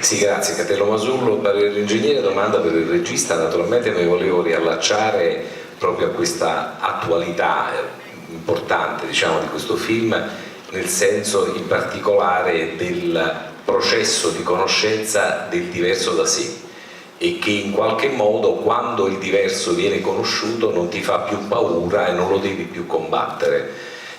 Sì, grazie Catello Masullo. Per l'ingegnere, domanda per il regista. Naturalmente mi volevo riallacciare proprio a questa attualità importante, diciamo, di questo film, nel senso in particolare del processo di conoscenza del diverso da sé, e che in qualche modo, quando il diverso viene conosciuto, non ti fa più paura e non lo devi più combattere.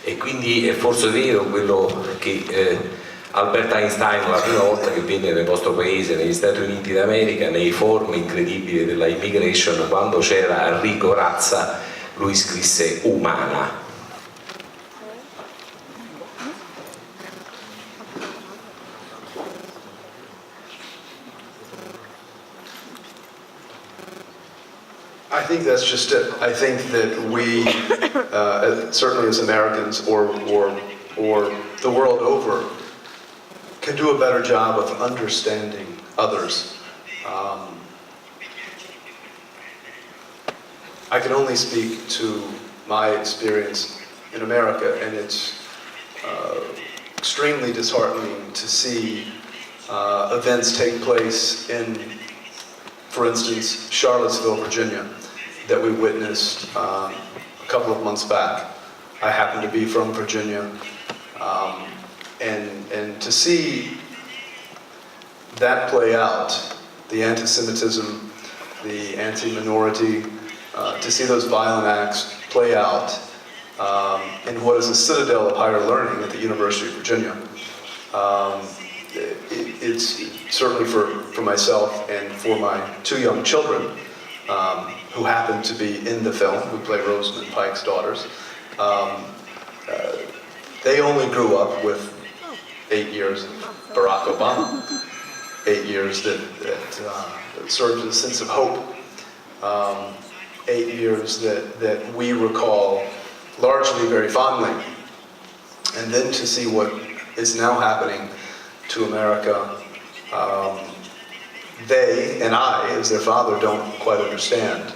E quindi è forse vero quello che Albert Einstein, la prima volta che venne nel vostro paese, negli Stati Uniti d'America, nei formi incredibili della immigration, quando c'era Enrico Razza, lui scrisse umana. I think that's just it. I think that we, certainly as Americans or the world over, can do a better job of understanding others. I can only speak to my experience in America, and it's extremely disheartening to see events take place in, for instance, Charlottesville, Virginia, that we witnessed a couple of months back. I happen to be from Virginia, and to see that play out, the anti-Semitism, the anti-minority, to see those violent acts play out in what is a citadel of higher learning at the University of Virginia. It's certainly for myself and for my two young children, who happen to be in the film, who play Rosamund Pike's daughters. They only grew up with 8 years of Barack Obama, 8 years that served as a sense of hope, 8 years that we recall largely very fondly. And then to see what is now happening to America, they and I, as their father, don't quite understand.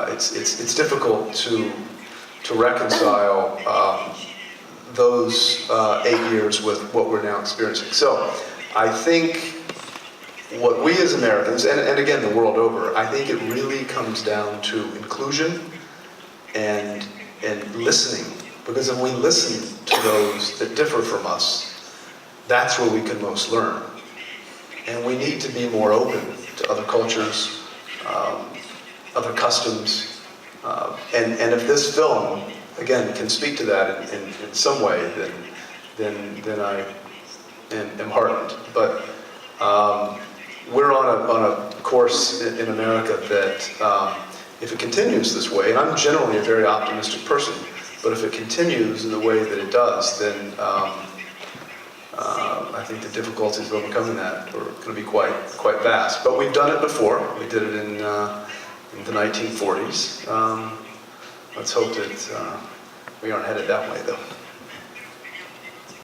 It's difficult to reconcile those 8 years with what we're now experiencing. So I think what we as Americans, and again the world over, I think it really comes down to inclusion and listening. Because if we listen to those that differ from us, that's where we can most learn. And we need to be more open to other cultures, other customs. And if this film, again, can speak to that in some way, then I am heartened. But we're on a course in America that, if it continues this way, and I'm generally a very optimistic person, but if it continues in the way that it does, then I think the difficulties of overcoming that are going to be quite vast. But we've done it before. We did it in the 1940s. Let's hope that we aren't headed that way, though.